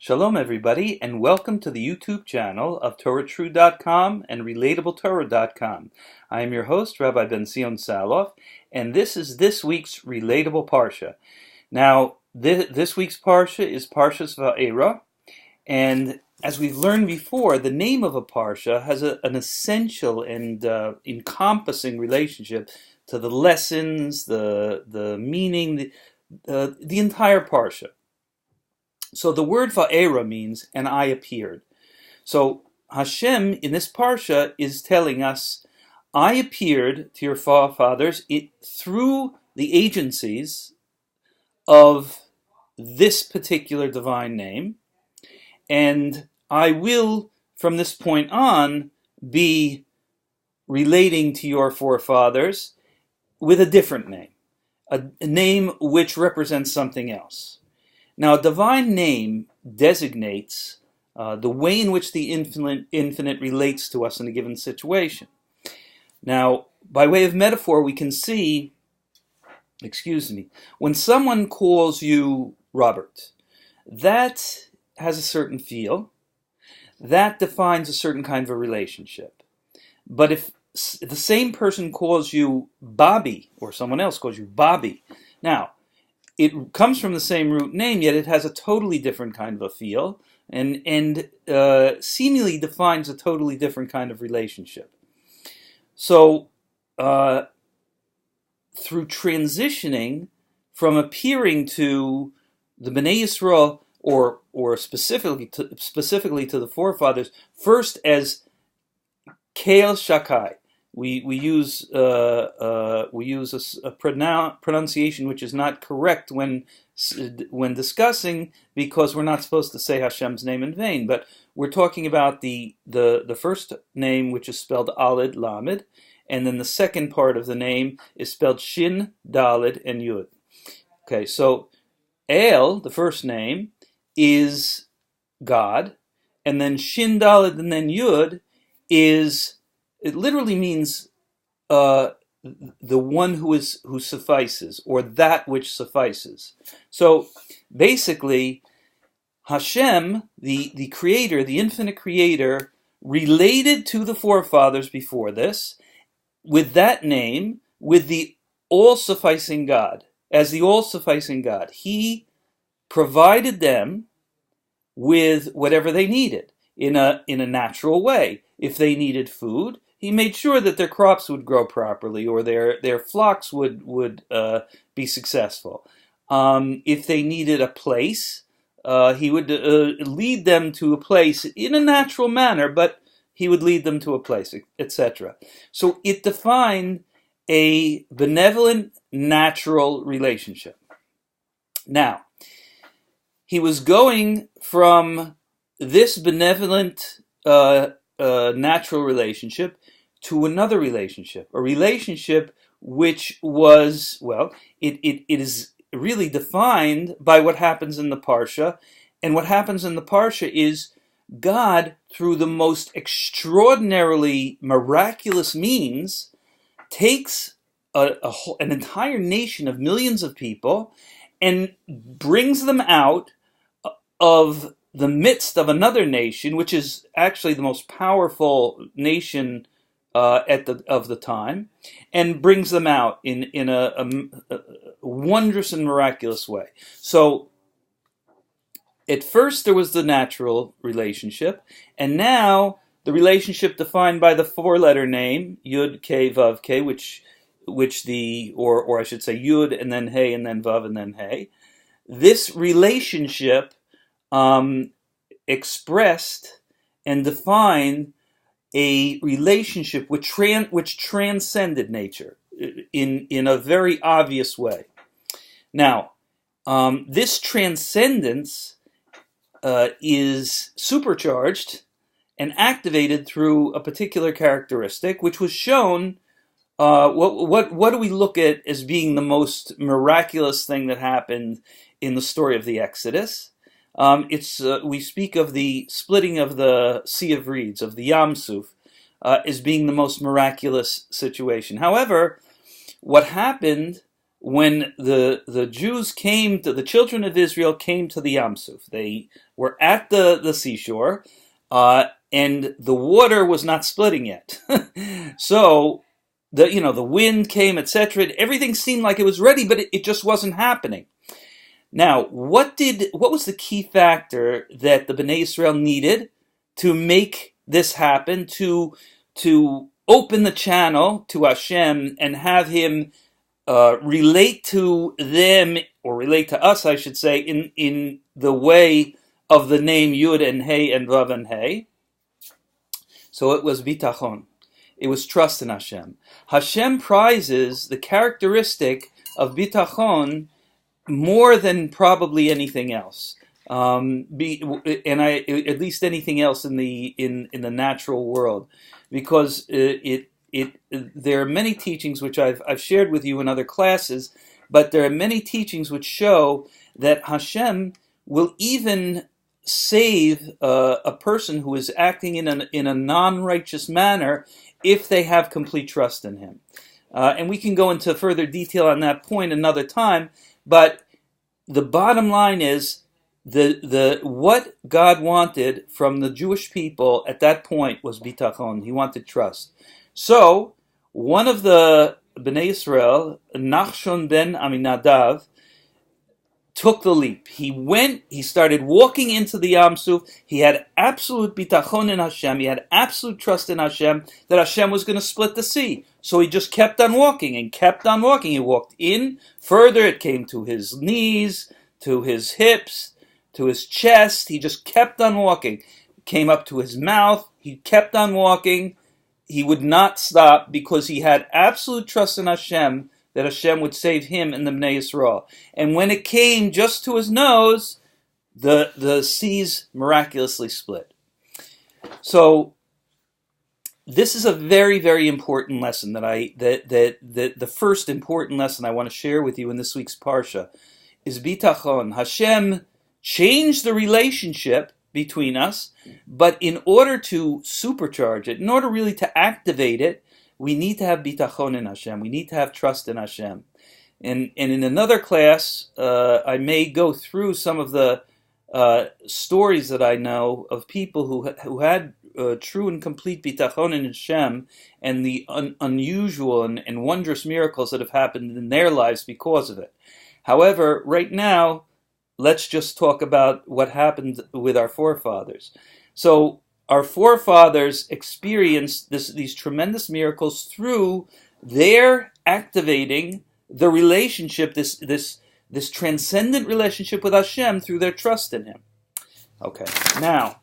Shalom everybody, and welcome to the YouTube channel of TorahTrue.com and RelatableTorah.com. I am your host, Rabbi Ben-Tzion Saloff, and this is this week's Relatable Parsha. Now, this week's Parsha is Parsha-VA'EIRA, and as we've learned before, the name of a Parsha has an essential and encompassing relationship to the lessons, the meaning, the entire Parsha. So the word Va'era means, and I appeared. So Hashem in this Parsha is telling us, I appeared to your forefathers through the agencies of this particular divine name, and I will, from this point on, be relating to your forefathers with a different name, a name which represents something else. Now, a divine name designates the way in which the infinite relates to us in a given situation. Now, by way of metaphor, we can see, when someone calls you Robert, that has a certain feel, that defines a certain kind of a relationship. But if the same person calls you Bobby, or someone else calls you Bobby, now, it comes from the same root name, yet it has a totally different kind of a feel, and seemingly defines a totally different kind of relationship. So, through transitioning from appearing to the Bnei Yisrael, or specifically to the forefathers, first as Kael Shakai. We use a pronunciation which is not correct when discussing, because we're not supposed to say Hashem's name in vain. But we're talking about the first name, which is spelled Alid Lamed, and then the second part of the name is spelled Shin Dalid and Yud. Okay, so El, the first name, is God, and then Shin Dalid and then Yud is. It literally means the one who suffices, or that which suffices. So basically, Hashem, the creator, the infinite creator, related to the forefathers before this with that name, with the all-sufficing God. As the all-sufficing God, He provided them with whatever they needed in a natural way. If they needed food, He made sure that their crops would grow properly, or their flocks would be successful. If they needed a place, He would lead them to a place in a natural manner, but He would lead them to a place, etc. So it defined a benevolent, natural relationship. Now, He was going from this benevolent natural relationship to another relationship, a relationship which was, it is really defined by what happens in the Parsha, and what happens in the Parsha is God, through the most extraordinarily miraculous means, takes an entire nation of millions of people and brings them out of the midst of another nation, which is actually the most powerful nation of the time, and brings them out in a wondrous and miraculous way. So, at first there was the natural relationship, and now the relationship defined by the four-letter name Yud K Vav K, which or I should say Yud and then Hey and then Vav and then Hey. This relationship expressed and defined a relationship which transcended nature in a very obvious way. Now, this transcendence is supercharged and activated through a particular characteristic, which was shown. What do we look at as being the most miraculous thing that happened in the story of the Exodus? We speak of the splitting of the Sea of Reeds, of the Yam Suf, as being the most miraculous situation. However, what happened when the Jews came to the children of Israel came to the Yam Suf. They were at the seashore, and the water was not splitting yet. So the wind came, etc. Everything seemed like it was ready, but it just wasn't happening. Now, what was the key factor that the Bnei Israel needed to make this happen, to open the channel to Hashem and have Him relate to them, or relate to us, I should say, in the way of the name Yud and Hey and Vav and Hey? So it was bitachon. It was trust in Hashem. Hashem prizes the characteristic of bitachon more than probably anything else, at least anything else in the natural world, because there are many teachings which I've shared with you in other classes, but there are many teachings which show that Hashem will even save a person who is acting in a non-righteous manner if they have complete trust in Him. And we can go into further detail on that point another time, but the bottom line is what God wanted from the Jewish people at that point was bitachon. He wanted trust. So one of the Bnei Israel, Nachshon ben Aminadav, took the leap. He started walking into the Yam Suf. He had absolute bitachon in Hashem. He had absolute trust in Hashem that Hashem was going to split the sea. So he just kept on walking and kept on walking. He walked in further. It came to his knees, to his hips, to his chest. He just kept on walking. Came up to his mouth. He kept on walking. He would not stop because he had absolute trust in Hashem that Hashem would save him and the Bnei Yisrael. And when it came just to his nose, the seas miraculously split. So this is a very, very important lesson that the first important lesson I want to share with you in this week's Parsha is bitachon. Hashem changed the relationship between us, but in order to supercharge it, in order really to activate it, we need to have bitachon in Hashem. We need to have trust in Hashem. And in another class, I may go through some of the stories that I know of people who had true and complete bitachon in Hashem, and the unusual and wondrous miracles that have happened in their lives because of it. However, right now, let's just talk about what happened with our forefathers. So our forefathers experienced these tremendous miracles through their activating the relationship, this transcendent relationship with Hashem through their trust in Him. Okay, now,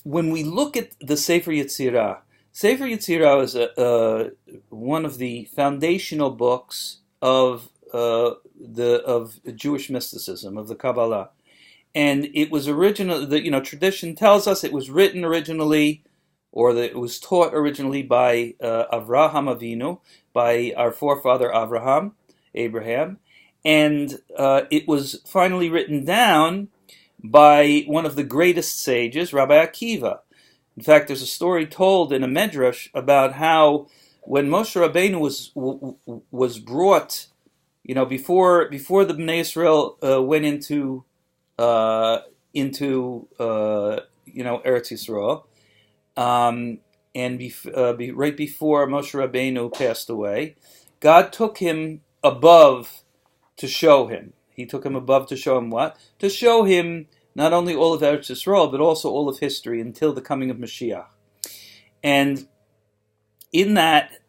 when we look at the Sefer Yetzirah is one of the foundational books of Jewish mysticism, of the Kabbalah. And it was tradition tells us it was written originally, or that it was taught originally by Avraham Avinu, by our forefather Abraham, and it was finally written down by one of the greatest sages, Rabbi Akiva. In fact, there's a story told in a medrash about how when Moshe Rabbeinu was brought, before the Bnei Israel went into Eretz Yisrael, right before Moshe Rabbeinu passed away, God took him above to show him. He took him above to show him what? To show him not only all of Eretz Yisrael, but also all of history until the coming of Mashiach. And in that,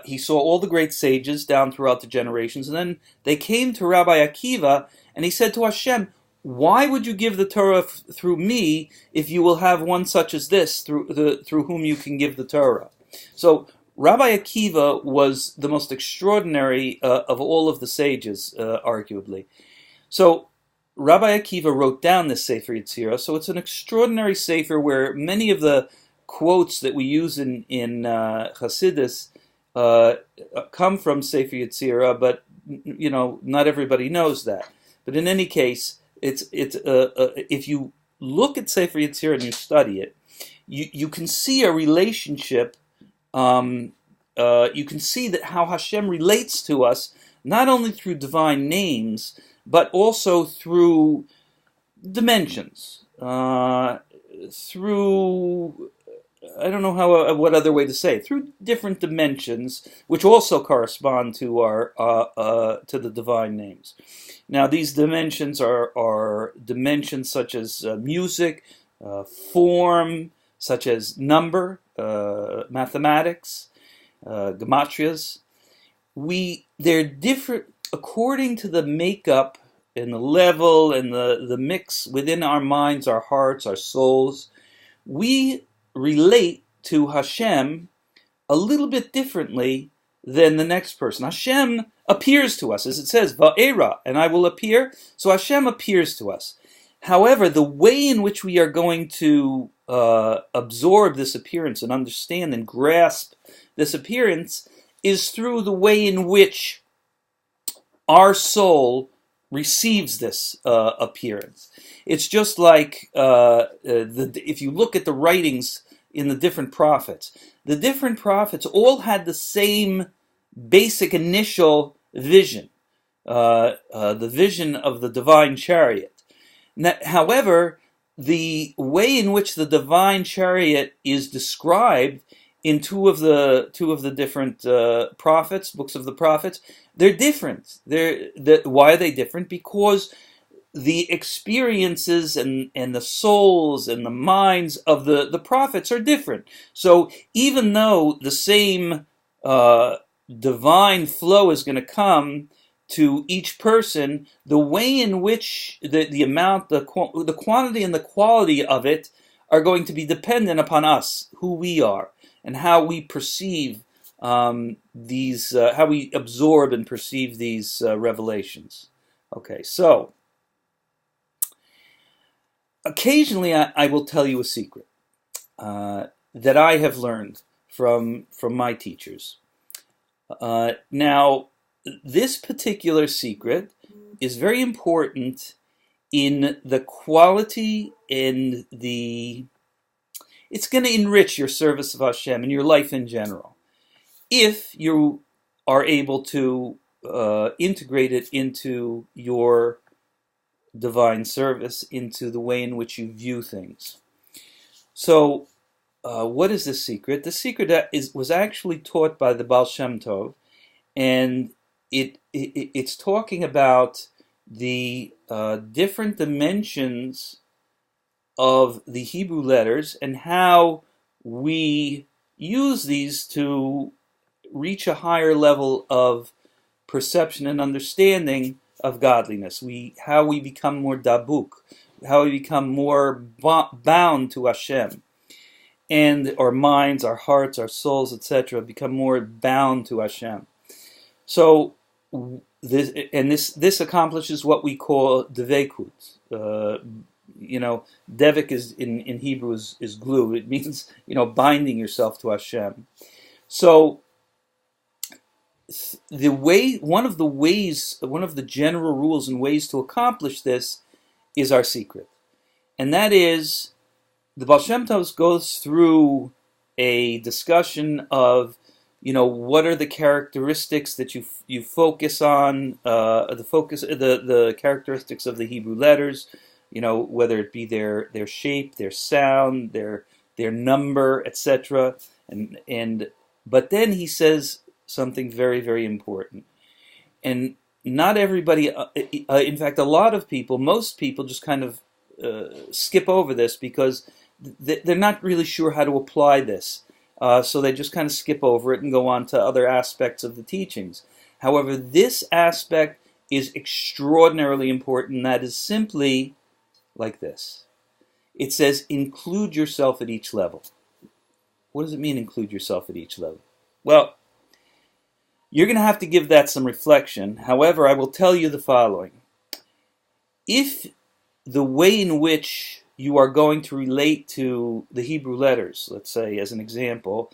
he saw all the great sages down throughout the generations, and then they came to Rabbi Akiva, and he said to Hashem, why would you give the Torah through me if you will have one such as this through whom you can give the Torah? So Rabbi Akiva was the most extraordinary of all of the sages, arguably. So Rabbi Akiva wrote down this Sefer Yetzirah. So it's an extraordinary sefer where many of the quotes that we use in Hasidus come from Sefer Yetzirah, but not everybody knows that. But in any case, it's if you look at Sefer Yetzirah and you study it, you can see a relationship you can see that how Hashem relates to us, not only through divine names, but also through dimensions, through, I don't know what other way to say, through different dimensions, which also correspond to to the divine names. Now, these dimensions are dimensions such as music, form, such as number, mathematics, gematrias. They're different according to the makeup and the level and the mix within our minds, our hearts, our souls. We relate to Hashem a little bit differently than the next person. Hashem appears to us, as it says, "Va'era," and I will appear. So Hashem appears to us. However, the way in which we are going to absorb this appearance and understand and grasp this appearance is through the way in which our soul receives this appearance. It's just like if you look at the writings in the different prophets all had the same basic initial vision, the vision of the divine chariot. However, the way in which the divine chariot is described in two of the different prophets, books of the prophets, they're different. Why are they different? Because the experiences and the souls and the minds of the prophets are different. So even though the same divine flow is going to come to each person, the way in which the amount, the quantity and the quality of it are going to be dependent upon us, who we are, and how we perceive how we absorb and perceive these revelations. Okay, so occasionally I will tell you a secret that I have learned from my teachers. Now, this particular secret is very important in the quality and it's going to enrich your service of Hashem and your life in general, if you are able to integrate it into your divine service, into the way in which you view things. So, what is this secret? The secret was actually taught by the Baal Shem Tov, and it's talking about the different dimensions of the Hebrew letters and how we use these to reach a higher level of perception and understanding of godliness. How we become more dabuk, how we become more bound to Hashem, and our minds, our hearts, our souls, etc., become more bound to Hashem. So this accomplishes what we call devekut. Devik is in Hebrew is glue. It means binding yourself to Hashem. So one of the general rules and ways to accomplish this is our secret, and that is the Baal Shem Tov goes through a discussion of what are the characteristics that you focus on, the characteristics of the Hebrew letters, whether it be their shape, their sound, their number, etc. But then he says something very, very important. And not everybody, in fact, a lot of people, most people just kind of skip over this because they're not really sure how to apply this. So they just kind of skip over it and go on to other aspects of the teachings. However, this aspect is extraordinarily important, and that is simply like this. It says, include yourself at each level. What does it mean, include yourself at each level? Well, you're going to have to give that some reflection. However, I will tell you the following. If the way in which you are going to relate to the Hebrew letters, let's say, as an example,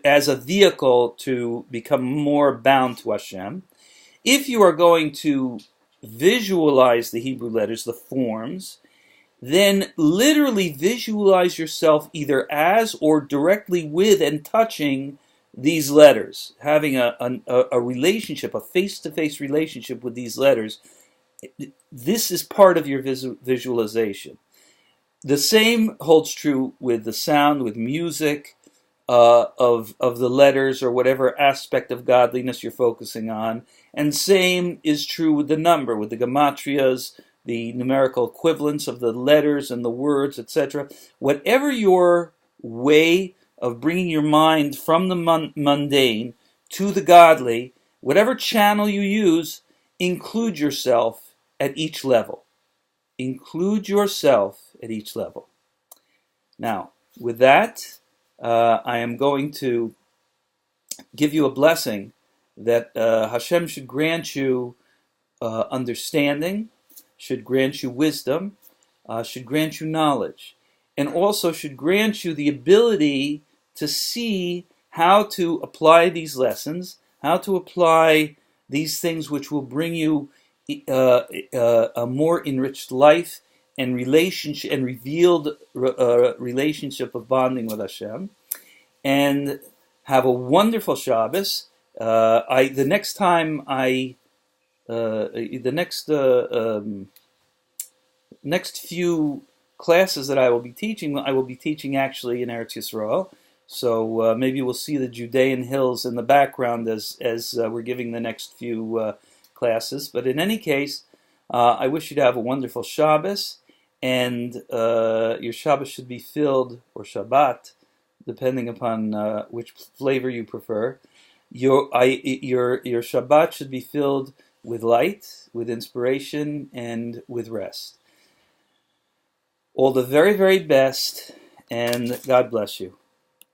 as a vehicle to become more bound to Hashem, if you are going to visualize the Hebrew letters, the forms, then literally visualize yourself either as or directly with and touching these letters, having a relationship, a face-to-face relationship with these letters, this is part of your visualization. The same holds true with the sound, with music, of the letters or whatever aspect of godliness you're focusing on. And same is true with the number, with the gematrias, the numerical equivalents of the letters and the words, etc. Whatever your way of bringing your mind from the mundane to the godly, whatever channel you use, include yourself at each level. Include yourself at each level. Now, with that, I am going to give you a blessing that Hashem should grant you understanding, should grant you wisdom, should grant you knowledge, and also should grant you the ability to see how to apply these lessons, how to apply these things which will bring you a more enriched life and relationship and revealed relationship of bonding with Hashem. And have a wonderful Shabbos. The next few classes that I will be teaching actually in Eretz Yisrael. So maybe we'll see the Judean hills in the background as we're giving the next few classes. But in any case, I wish you to have a wonderful Shabbos, and your Shabbos should be filled, or Shabbat, depending upon which flavor you prefer. Your Shabbat should be filled with light, with inspiration, and with rest. All the very, very best, and God bless you.